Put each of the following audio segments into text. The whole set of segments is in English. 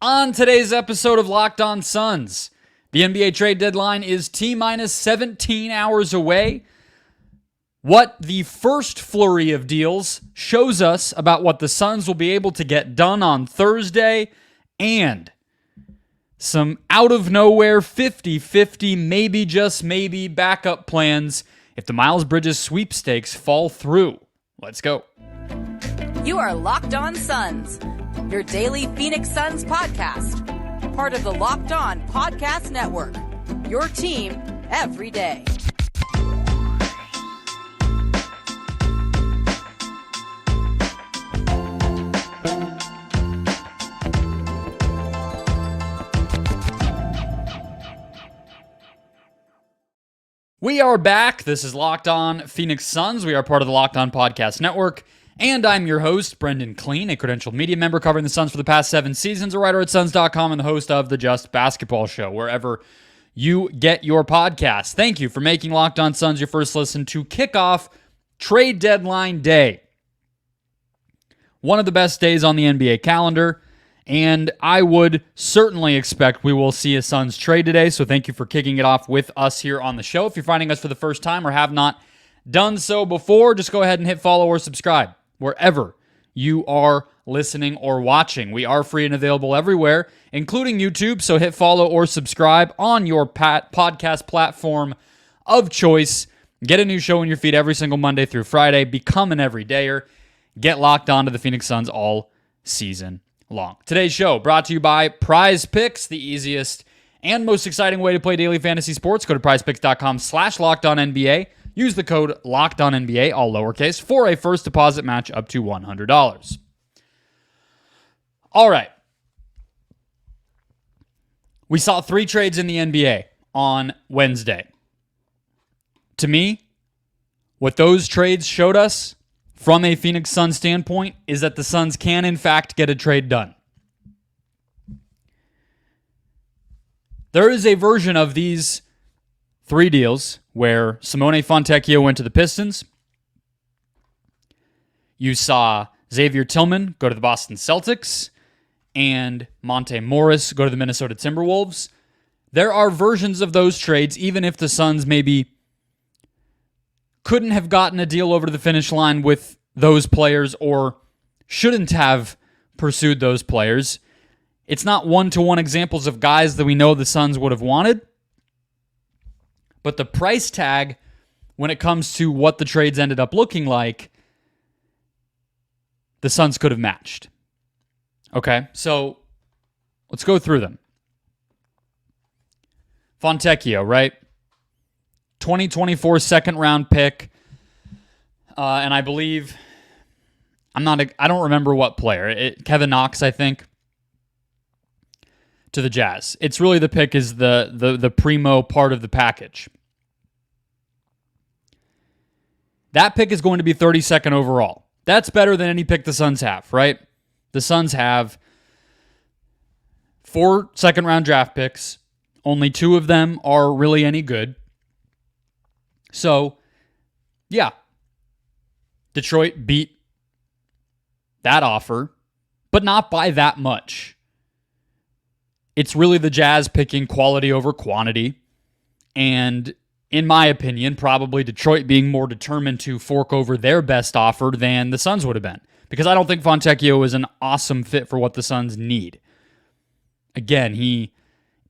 On today's episode of Locked On Suns, the NBA trade deadline is T-minus 17 hours away. What the first flurry of deals shows us about what the Suns will be able to get done on Thursday, and some out-of-nowhere 50-50, maybe just maybe, backup plans if the Miles Bridges sweepstakes fall through. Let's go. You are Locked On Suns, your daily Phoenix Suns podcast. Part of the Locked On Podcast Network, your team every day. We are back. This is Locked On Phoenix Suns. We are part of the Locked On Podcast Network. And I'm your host, Brendon Kleen, a credentialed media member covering the Suns for the past 7 seasons, a writer at Suns.com, and the host of the Just Basketball Show, wherever you get your podcasts. Thank you for making Locked On Suns your first listen to kick off trade deadline day. One of the best days on the NBA calendar, and I would certainly expect we will see a Suns trade today, so thank you for kicking it off with us here on the show. If you're finding us for the first time or have not done so before, just go ahead and hit follow or subscribe wherever you are listening or watching. We are free and available everywhere, including YouTube, so hit follow or subscribe on your podcast platform of choice. Get a new show in your feed every single Monday through Friday. Become an everydayer. Get locked on to the Phoenix Suns all season long. Today's show brought to you by Prize Picks, the easiest and most exciting way to play daily fantasy sports. Go to prizepicks.com/LockedOnNBA. Use the code LOCKEDONNBA, all lowercase, for a first deposit match up to $100. All right. We saw 3 trades in the NBA on Wednesday. To me, what those trades showed us from a Phoenix Suns standpoint is that the Suns can, in fact, get a trade done. There is a version of these 3 deals where Simone Fontecchio went to the Pistons. You saw Xavier Tillman go to the Boston Celtics and Monte Morris go to the Minnesota Timberwolves. There are versions of those trades, even if the Suns maybe couldn't have gotten a deal over to the finish line with those players or shouldn't have pursued those players. It's not one-to-one examples of guys that we know the Suns would have wanted. But the price tag, when it comes to what the trades ended up looking like, the Suns could have matched. Okay, so let's go through them. Fontecchio, right? 2024 second-round pick. And I believe, I don't remember what player. Kevin Knox, I think, to the Jazz. It's really the pick is the primo part of the package. That pick is going to be 32nd overall. That's better than any pick the Suns have, right? The Suns have 4 second-round draft picks. Only 2 of them are really any good. So, yeah. Detroit beat that offer, but not by that much. It's really the Jazz picking quality over quantity. And in my opinion, probably Detroit being more determined to fork over their best offer than the Suns would have been. Because I don't think Fontecchio is an awesome fit for what the Suns need. Again,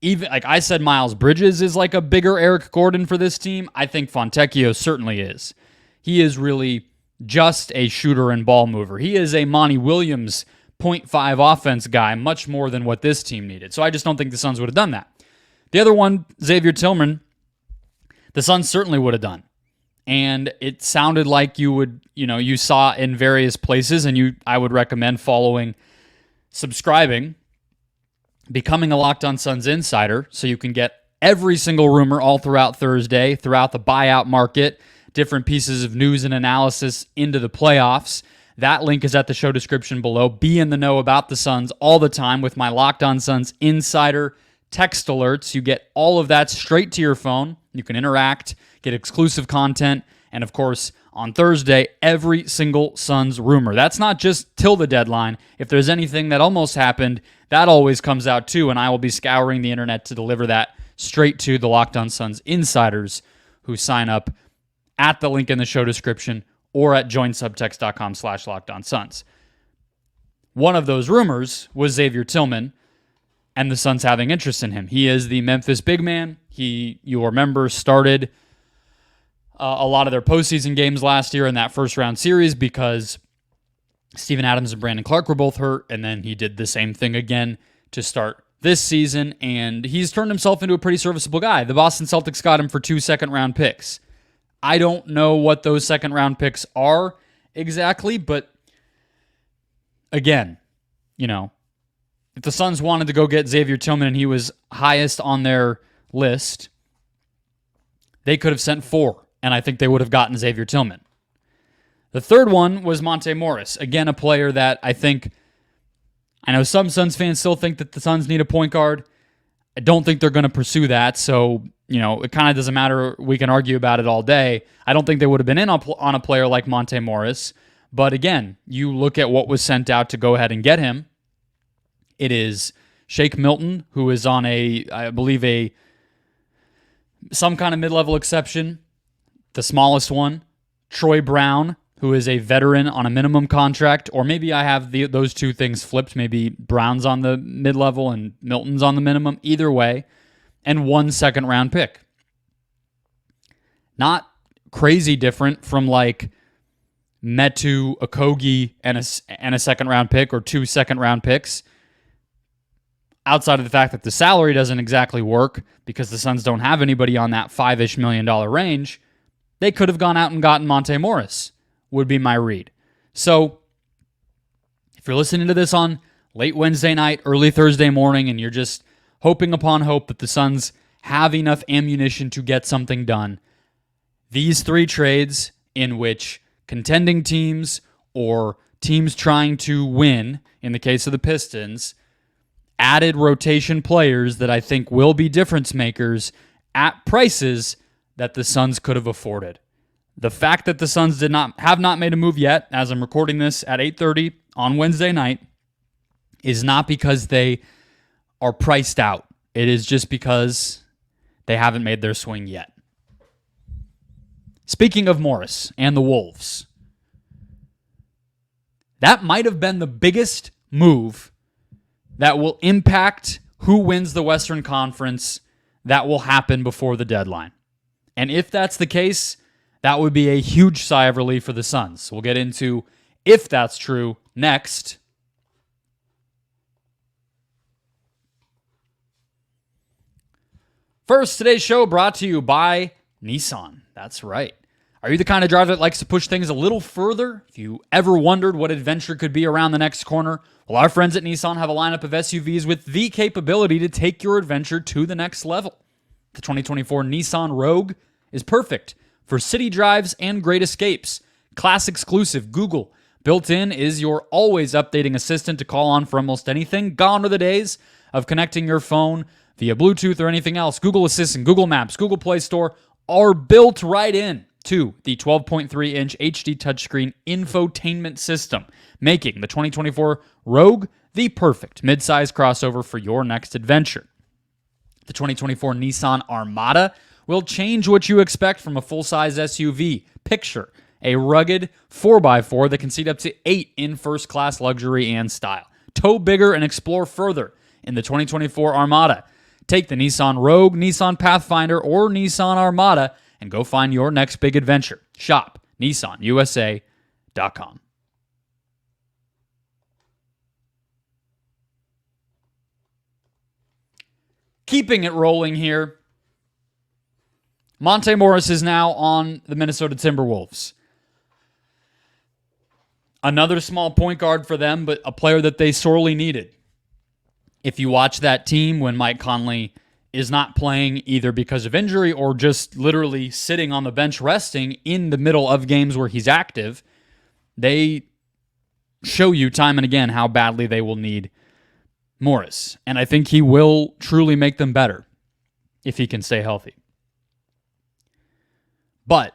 even like I said, Miles Bridges is like a bigger Eric Gordon for this team. I think Fontecchio certainly is. He is really just a shooter and ball mover. He is a Monty Williams 0.5 offense guy, much more than what this team needed. So I just don't think the Suns would have done that. The other one, Xavier Tillman, the Suns certainly would have done. And it sounded like you saw in various places, and I would recommend subscribing, becoming a Locked On Suns insider, so you can get every single rumor all throughout Thursday, throughout the buyout market, different pieces of news and analysis into the playoffs. That link is at the show description below. Be in the know about the Suns all the time with my Locked On Suns insider text alerts. You get all of that straight to your phone. You can interact, get exclusive content, and of course, on Thursday every single Suns rumor. That's not just till the deadline. If there's anything that almost happened, that always comes out too, and I will be scouring the internet to deliver that straight to the Locked On Suns insiders who sign up at the link in the show description or at joinsubtext.com/LockedOnSuns. One of those rumors was Xavier Tillman and the Suns having interest in him. He is the Memphis big man. You'll remember, started a lot of their postseason games last year in that first-round series because Steven Adams and Brandon Clark were both hurt, and then he did the same thing again to start this season, and he's turned himself into a pretty serviceable guy. The Boston Celtics got him for 2 second-round picks. I don't know what those second-round picks are exactly, but again, if the Suns wanted to go get Xavier Tillman and he was highest on their list, they could have sent 4, and I think they would have gotten Xavier Tillman. The third one was Monte Morris. Again, a player that I know some Suns fans still think that the Suns need a point guard. I don't think they're going to pursue that, so it kind of doesn't matter. We can argue about it all day. I don't think they would have been in on a player like Monte Morris. But again, you look at what was sent out to go ahead and get him. It is Shake Milton, who is on I believe some kind of mid-level exception, the smallest one. Troy Brown, who is a veteran on a minimum contract, or maybe I have those two things flipped. Maybe Brown's on the mid-level and Milton's on the minimum. Either way, and 1 second-round pick. Not crazy different from like Metu Okogie and a second-round pick or 2 second-round picks. Outside of the fact that the salary doesn't exactly work because the Suns don't have anybody on that $5-ish million range, they could have gone out and gotten Monte Morris, would be my read. So, if you're listening to this on late Wednesday night, early Thursday morning, and you're just hoping upon hope that the Suns have enough ammunition to get something done, these 3 trades in which contending teams or teams trying to win, in the case of the Pistons, added rotation players that I think will be difference makers at prices that the Suns could have afforded. The fact that the Suns have not made a move yet, as I'm recording this at 8:30 on Wednesday night, is not because they are priced out. It is just because they haven't made their swing yet. Speaking of Morris and the Wolves, that might have been the biggest move that will impact who wins the Western Conference that will happen before the deadline. And if that's the case, that would be a huge sigh of relief for the Suns. We'll get into if that's true next. First, today's show brought to you by Nissan. That's right. Are you the kind of driver that likes to push things a little further? If you ever wondered what adventure could be around the next corner, well, our friends at Nissan have a lineup of SUVs with the capability to take your adventure to the next level. The 2024 Nissan Rogue is perfect for city drives and great escapes. Class exclusive Google built-in is your always updating assistant to call on for almost anything. Gone are the days of connecting your phone via Bluetooth or anything else. Google Assistant, Google Maps, Google Play Store are built right in to the 12.3-inch HD touchscreen infotainment system, making the 2024 Rogue the perfect midsize crossover for your next adventure. The 2024 Nissan Armada will change what you expect from a full-size SUV. Picture a rugged 4x4 that can seat up to 8 in first-class luxury and style. Tow bigger and explore further in the 2024 Armada. Take the Nissan Rogue, Nissan Pathfinder, or Nissan Armada and go find your next big adventure. Shop NissanUSA.com. Keeping it rolling here, Monte Morris is now on the Minnesota Timberwolves. Another small point guard for them, but a player that they sorely needed. If you watch that team when Mike Conley is not playing either because of injury or just literally sitting on the bench resting in the middle of games where he's active, they show you time and again how badly they will need Morris. And I think he will truly make them better if he can stay healthy. But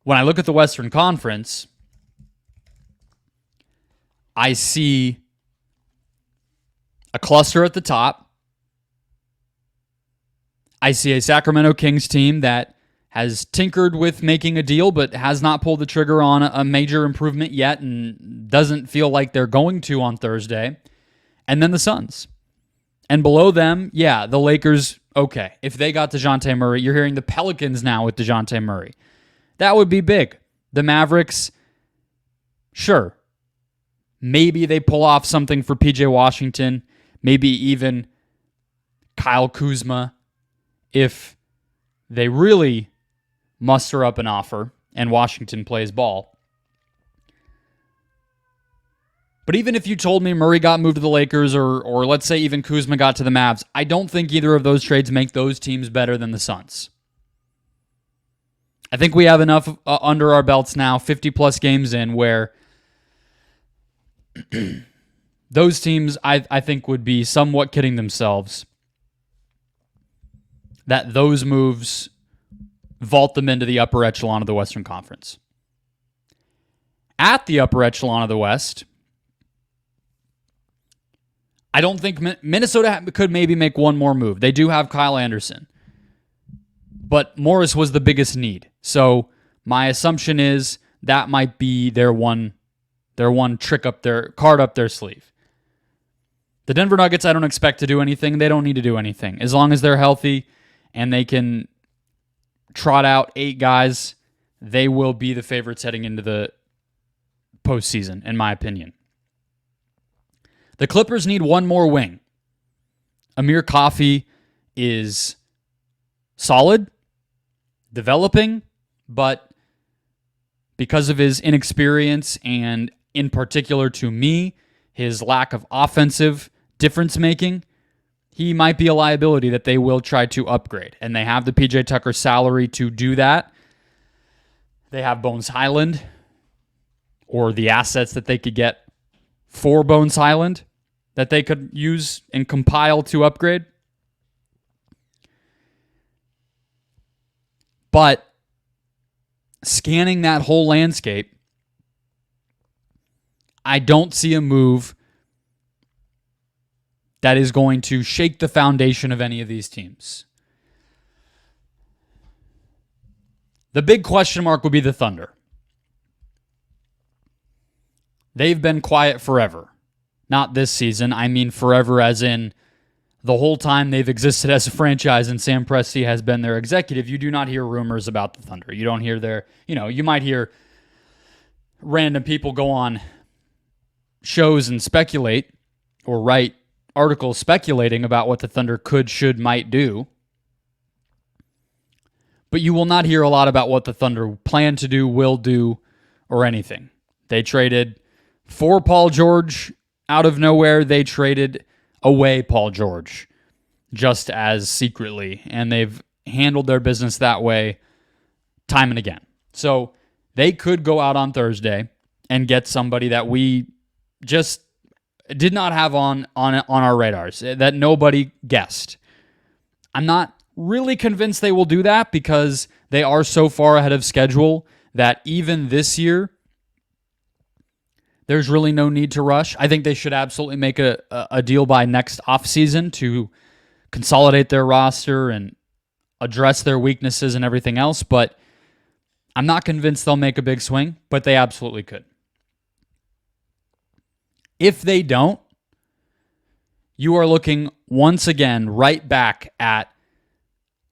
when I look at the Western Conference, I see a cluster at the top. I see a Sacramento Kings team that has tinkered with making a deal but has not pulled the trigger on a major improvement yet and doesn't feel like they're going to on Thursday. And then the Suns. And below them, yeah, the Lakers, okay. If they got DeJounte Murray, you're hearing the Pelicans now with DeJounte Murray. That would be big. The Mavericks, sure. Maybe they pull off something for PJ Washington. Maybe even Kyle Kuzma if they really muster up an offer and Washington plays ball. But even if you told me Murray got moved to the Lakers or let's say even Kuzma got to the Mavs, I don't think either of those trades make those teams better than the Suns. I think we have enough under our belts now, 50-plus games in, where those teams, I think, would be somewhat kidding themselves that those moves vault them into the upper echelon of the Western Conference. At the upper echelon of the West, I don't think Minnesota could maybe make one more move. They do have Kyle Anderson, but Morris was the biggest need. So my assumption is that might be their one trick up their card up their sleeve. The Denver Nuggets, I don't expect to do anything. They don't need to do anything. As long as they're healthy and they can trot out 8 guys, they will be the favorites heading into the postseason, in my opinion. The Clippers need one more wing. Amir Coffey is solid, developing, but because of his inexperience and in particular to me, his lack of offensive difference making, he might be a liability that they will try to upgrade. And they have the PJ Tucker salary to do that. They have Bones Highland, or the assets that they could get for Bones Highland that they could use and compile to upgrade. But scanning that whole landscape, I don't see a move that is going to shake the foundation of any of these teams. The big question mark would be the Thunder. They've been quiet forever. Not this season. I mean forever as in the whole time they've existed as a franchise and Sam Presti has been their executive. You do not hear rumors about the Thunder. You don't hear you might hear random people go on shows and speculate or write articles speculating about what the Thunder could, should, might do. But you will not hear a lot about what the Thunder plan to do, will do, or anything. They traded for Paul George out of nowhere. They traded away Paul George just as secretly, and they've handled their business that way time and again. So they could go out on Thursday and get somebody that we just did not have on our radars, that nobody guessed. I'm not really convinced they will do that because they are so far ahead of schedule that even this year, there's really no need to rush. I think they should absolutely make a deal by next offseason to consolidate their roster and address their weaknesses and everything else, but I'm not convinced they'll make a big swing, but they absolutely could. If they don't, you are looking once again right back at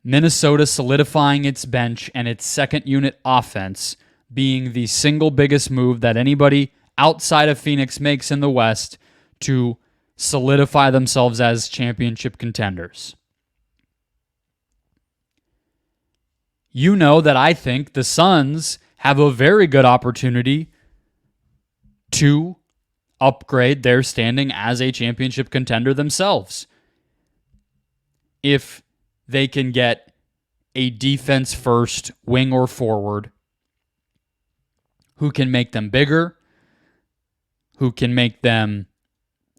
Minnesota solidifying its bench and its second unit offense being the single biggest move that anybody outside of Phoenix makes in the West to solidify themselves as championship contenders. You know that I think the Suns have a very good opportunity to upgrade their standing as a championship contender themselves. If they can get a defense-first wing or forward who can make them bigger, who can make them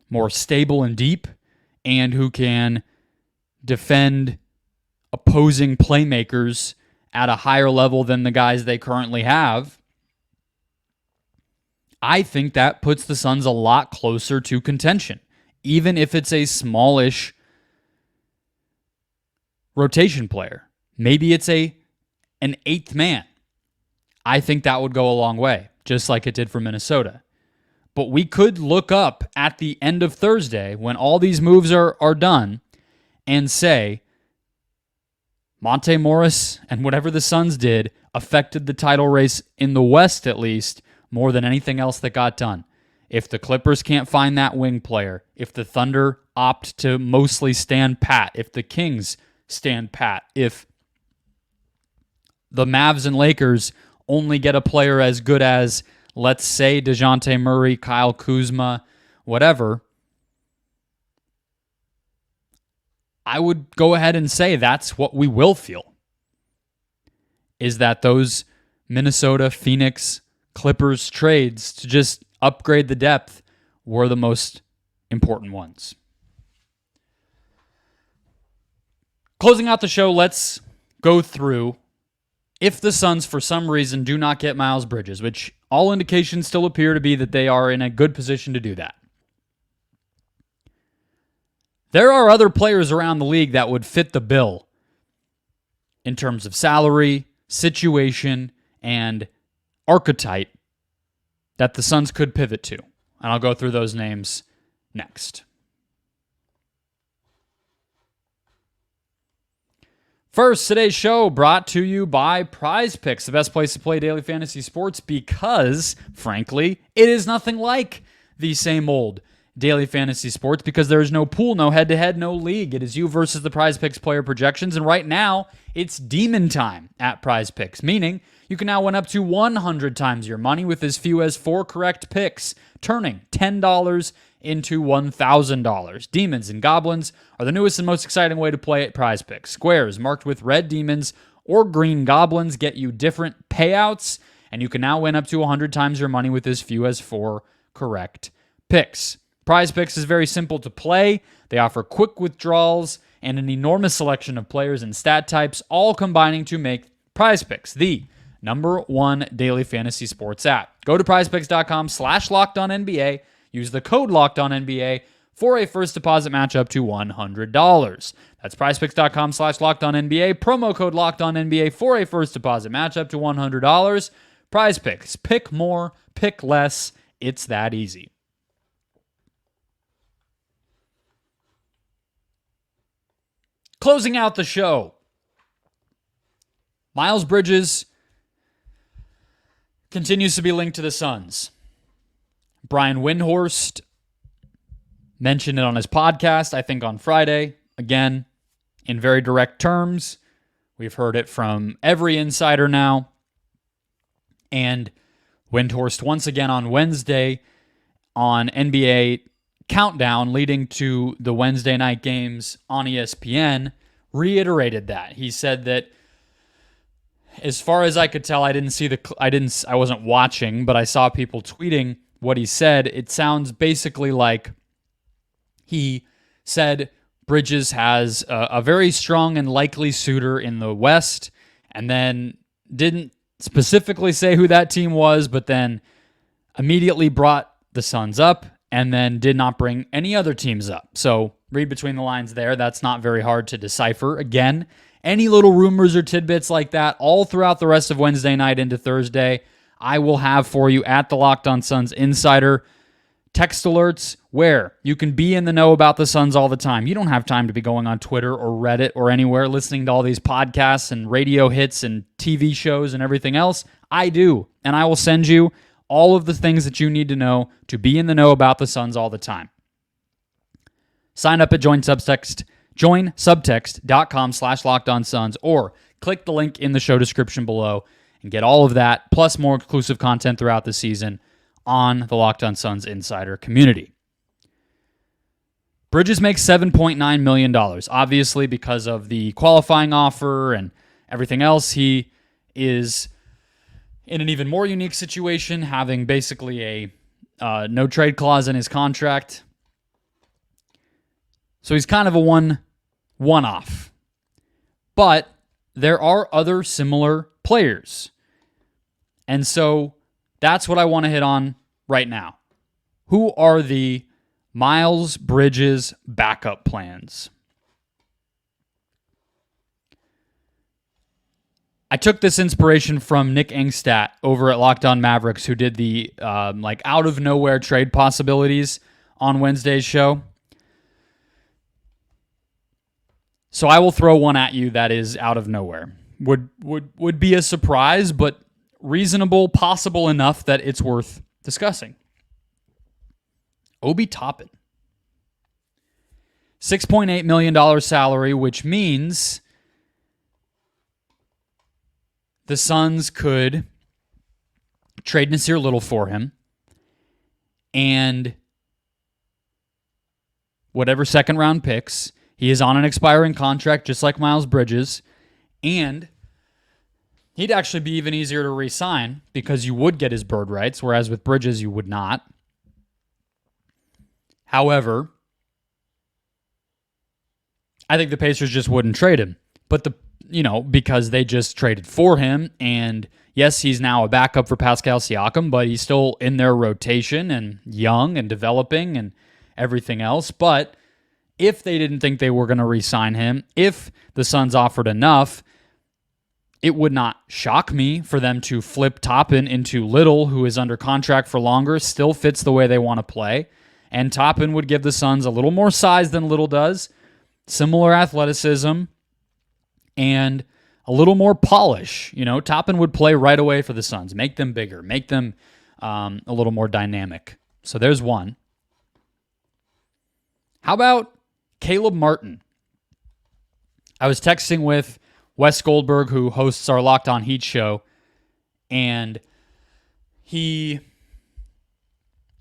more stable and deep, and who can defend opposing playmakers at a higher level than the guys they currently have, I think that puts the Suns a lot closer to contention, even if it's a smallish rotation player. Maybe it's an eighth man. I think that would go a long way, just like it did for Minnesota. But we could look up at the end of Thursday when all these moves are done and say Monte Morris and whatever the Suns did affected the title race in the West, at least, more than anything else that got done. If the Clippers can't find that wing player, if the Thunder opt to mostly stand pat, if the Kings stand pat, if the Mavs and Lakers only get a player as good as, let's say, DeJounte Murray, Kyle Kuzma, whatever, I would go ahead and say that's what we will feel, is that those Minnesota, Phoenix, Clippers trades to just upgrade the depth were the most important ones. Closing out the show, let's go through if the Suns, for some reason, do not get Miles Bridges, which all indications still appear to be that they are in a good position to do that. There are other players around the league that would fit the bill in terms of salary, situation, and archetype that the Suns could pivot to. And I'll go through those names next. First, today's show brought to you by Prize Picks, the best place to play daily fantasy sports because, frankly, it is nothing like the same old daily fantasy sports because there is no pool, no head-to-head, no league. It is you versus the Prize Picks player projections, and right now, it's demon time at Prize Picks, meaning you can now win up to 100 times your money with as few as 4 correct picks, turning $10 into $1,000. Demons and goblins are the newest and most exciting way to play at Prize Picks. Squares marked with red demons or green goblins get you different payouts, and you can now win up to 100 times your money with as few as 4 correct picks. Prize Picks is very simple to play. They offer quick withdrawals and an enormous selection of players and stat types, all combining to make Prize Picks the #1 daily fantasy sports app. Go to prizepicks.com/LockedOnNBA. Use the code LockedOnNBA for a first deposit match up to $100. That's prizepicks.com/LockedOnNBA. Promo code LockedOnNBA for a first deposit match up to $100. Prize Picks. Pick more, pick less. It's that easy. Closing out the show, Miles Bridges continues to be linked to the Suns. Brian Windhorst mentioned it on his podcast, I think on Friday. Again, in very direct terms. We've heard it from every insider now. And Windhorst once again on Wednesday on NBA Countdown leading to the Wednesday night games on ESPN reiterated that. He said that as far as I could tell, I wasn't watching, but I saw people tweeting what he said. It sounds basically like he said Bridges has a very strong and likely suitor in the West, and then didn't specifically say who that team was, but then immediately brought the Suns up and then did not bring any other teams up. So read between the lines there. That's not very hard to decipher. Again, any little rumors or tidbits like that all throughout the rest of Wednesday night into Thursday, I will have for you at the Locked On Suns Insider text alerts where you can be in the know about the Suns all the time. You don't have time to be going on Twitter or Reddit or anywhere listening to all these podcasts and radio hits and TV shows and everything else. I do, and I will send you all of the things that you need to know to be in the know about the Suns all the time. Sign up at joinsubtext.com/LockedOnSuns or click the link in the show description below and get all of that, plus more exclusive content throughout the season on the Locked On Suns Insider community. Bridges makes $7.9 million. Obviously, because of the qualifying offer and everything else, he is in an even more unique situation, having basically a no-trade clause in his contract. So he's kind of a one-off. But there are other similar players. And so that's what I want to hit on right now. Who are the Miles Bridges backup plans? I took this inspiration from Nick Engstadt over at Locked On Mavericks, who did the out of nowhere trade possibilities on Wednesday's show. So I will throw one at you that is out of nowhere. Would be a surprise, but reasonable, possible enough that it's worth discussing. Obi Toppin. $6.8 million salary, which means the Suns could trade Nasir Little for him and whatever second round picks. He is on an expiring contract just like Miles Bridges, and he'd actually be even easier to re-sign because you would get his bird rights, whereas with Bridges you would not. However, I think the Pacers just wouldn't trade him. But because they just traded for him, and yes, he's now a backup for Pascal Siakam, but he's still in their rotation and young and developing and everything else. But if they didn't think they were going to re-sign him, if the Suns offered enough, it would not shock me for them to flip Toppin into Little, who is under contract for longer, still fits the way they want to play. And Toppin would give the Suns a little more size than Little does, similar athleticism, and a little more polish. Toppin would play right away for the Suns, make them bigger, make them a little more dynamic. So there's one. How about Caleb Martin? I was texting with Wes Goldberg, who hosts our Locked On Heat show, and he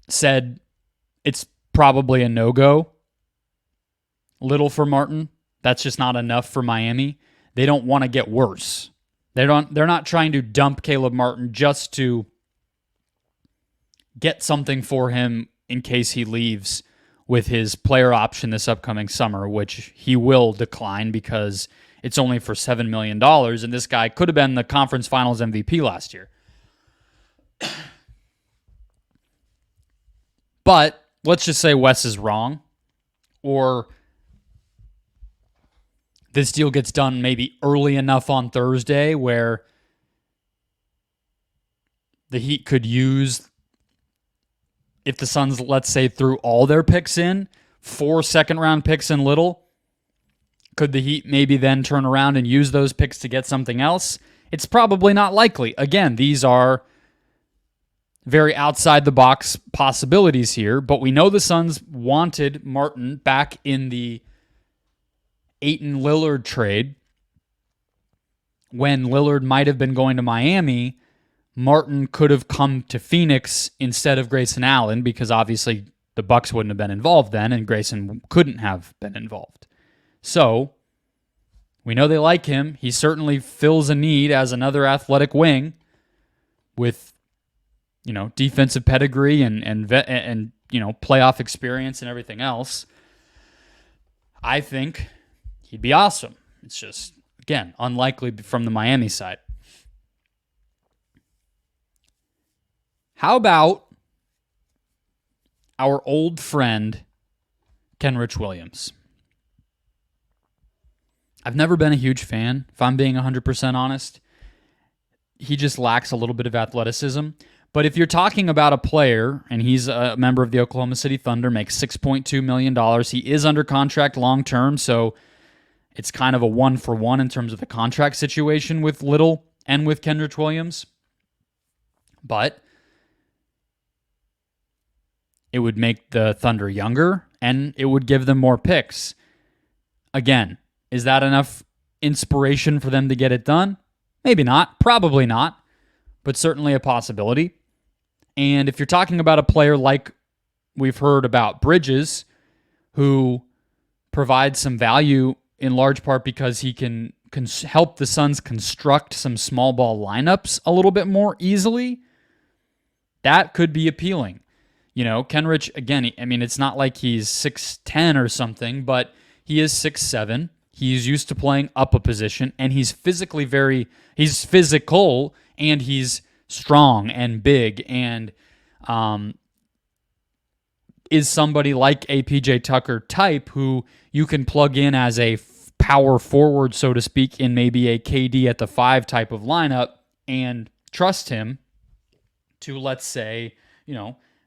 said it's probably a no-go. Little for Martin. That's just not enough for Miami. They don't want to get worse. They're not trying to dump Caleb Martin just to get something for him in case he leaves with his player option this upcoming summer, which he will decline because it's only for $7 million, and this guy could have been the conference finals MVP last year. But let's just say Wes is wrong, or this deal gets done maybe early enough on Thursday where the Heat could use, if the Suns, let's say, threw all their picks in, 4 second-round picks in Little, could the Heat maybe then turn around and use those picks to get something else? It's probably not likely. Again, these are very outside-the-box possibilities here, but we know the Suns wanted Martin back in the Ayton-Lillard trade. When Lillard might have been going to Miami, Martin could have come to Phoenix instead of Grayson Allen because obviously the Bucks wouldn't have been involved then and Grayson couldn't have been involved. So we know they like him. He certainly fills a need as another athletic wing with defensive pedigree and playoff experience and everything else. I think he'd be awesome. It's just, again, unlikely from the Miami side. How about our old friend, Kenrich Williams? I've never been a huge fan, if I'm being 100% honest. He just lacks a little bit of athleticism. But if you're talking about a player, and he's a member of the Oklahoma City Thunder, makes $6.2 million, he is under contract long-term, so it's kind of a one-for-one in terms of the contract situation with Little and with Kenrich Williams. But it would make the Thunder younger, and it would give them more picks. Again, is that enough inspiration for them to get it done? Maybe not. Probably not. But certainly a possibility. And if you're talking about a player like we've heard about Bridges, who provides some value in large part because he can help the Suns construct some small ball lineups a little bit more easily, that could be appealing. Kenrich, again, it's not like he's 6'10 or something, but he is 6'7". He's used to playing up a position, and he's physical and he's strong and big and is somebody like a PJ Tucker type who you can plug in as a power forward, so to speak, in maybe a KD at the 5 type of lineup and trust him to, let's say,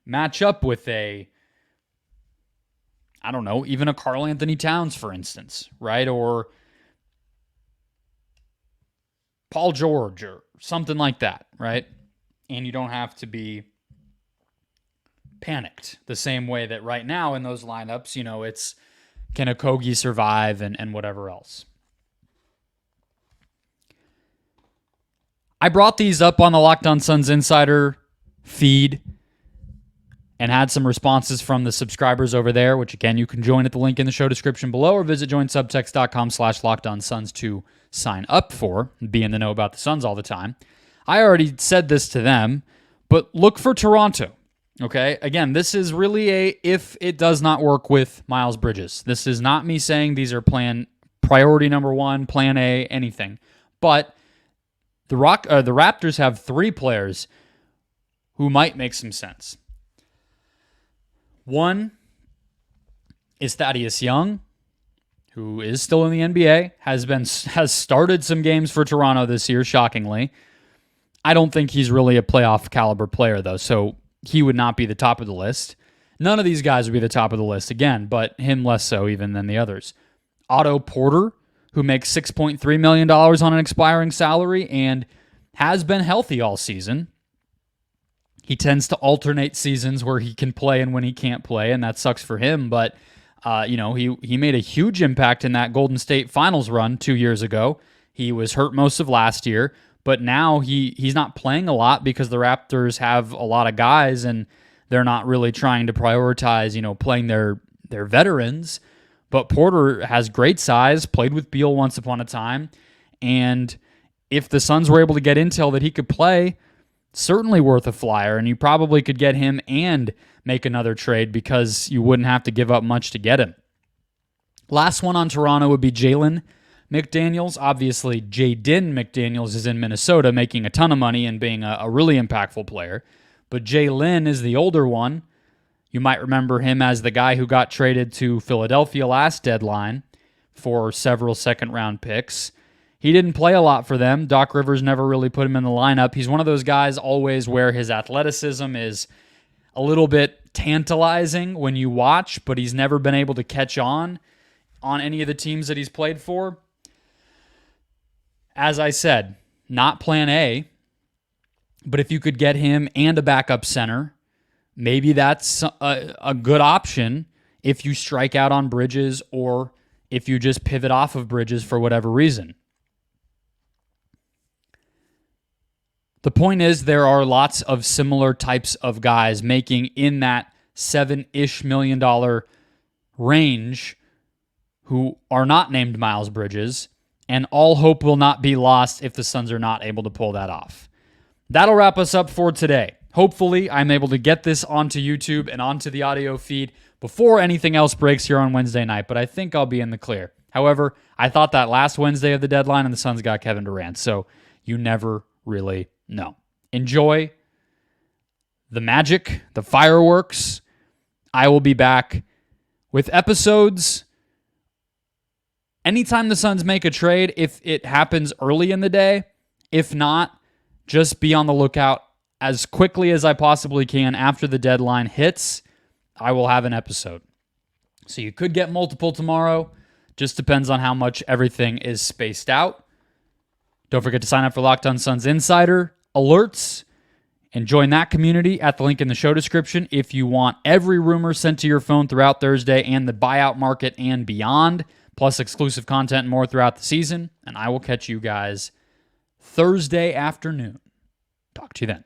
match up with even a Karl Anthony Towns, for instance, right? Or Paul George or something like that, right? And you don't have to be panicked the same way that right now in those lineups, it's can a Kogi survive and whatever else. I brought these up on the Locked On Suns Insider feed and had some responses from the subscribers over there, which again, you can join at the link in the show description below or visit joinsubtext.com/LockedOnSuns to sign up for and be in the know about the Suns all the time. I already said this to them, but look for Toronto. Okay, again, this is really if it does not work with Miles Bridges. This is not me saying these are priority number 1, plan A, anything. But the Raptors have 3 players who might make some sense. One is Thaddeus Young, who is still in the NBA, has started some games for Toronto this year, shockingly. I don't think he's really a playoff caliber player, though, so he would not be the top of the list. None of these guys would be the top of the list again, but him less so even than the others. Otto Porter, who makes $6.3 million on an expiring salary and has been healthy all season. He tends to alternate seasons where he can play and when he can't play, and that sucks for him, but he made a huge impact in that Golden State Finals run 2 years ago. He was hurt most of last year, but now he's not playing a lot because the Raptors have a lot of guys and they're not really trying to prioritize, playing their veterans. But Porter has great size, played with Beal once upon a time, and if the Suns were able to get intel that he could play, certainly worth a flyer, and you probably could get him and make another trade because you wouldn't have to give up much to get him. Last one on Toronto would be Jalen McDaniels. Obviously, Jaden McDaniels is in Minnesota making a ton of money and being a really impactful player. But Jalen is the older one. You might remember him as the guy who got traded to Philadelphia last deadline for several second-round picks. He didn't play a lot for them. Doc Rivers never really put him in the lineup. He's one of those guys always where his athleticism is a little bit tantalizing when you watch, but he's never been able to catch on any of the teams that he's played for. As I said, not plan A, but if you could get him and a backup center, maybe that's a good option if you strike out on Bridges or if you just pivot off of Bridges for whatever reason. The point is there are lots of similar types of guys making in that $7-ish million range who are not named Miles Bridges, and all hope will not be lost if the Suns are not able to pull that off. That'll wrap us up for today. Hopefully, I'm able to get this onto YouTube and onto the audio feed before anything else breaks here on Wednesday night, but I think I'll be in the clear. However, I thought that last Wednesday of the deadline and the Suns got Kevin Durant, so you never really know. Enjoy the magic, the fireworks. I will be back with episodes anytime the Suns make a trade, if it happens early in the day. If not, just be on the lookout as quickly as I possibly can after the deadline hits. I will have an episode. So you could get multiple tomorrow. Just depends on how much everything is spaced out. Don't forget to sign up for Locked On Suns Insider alerts and join that community at the link in the show description if you want every rumor sent to your phone throughout Thursday and the buyout market and beyond, plus exclusive content and more throughout the season. And I will catch you guys Thursday afternoon. Talk to you then.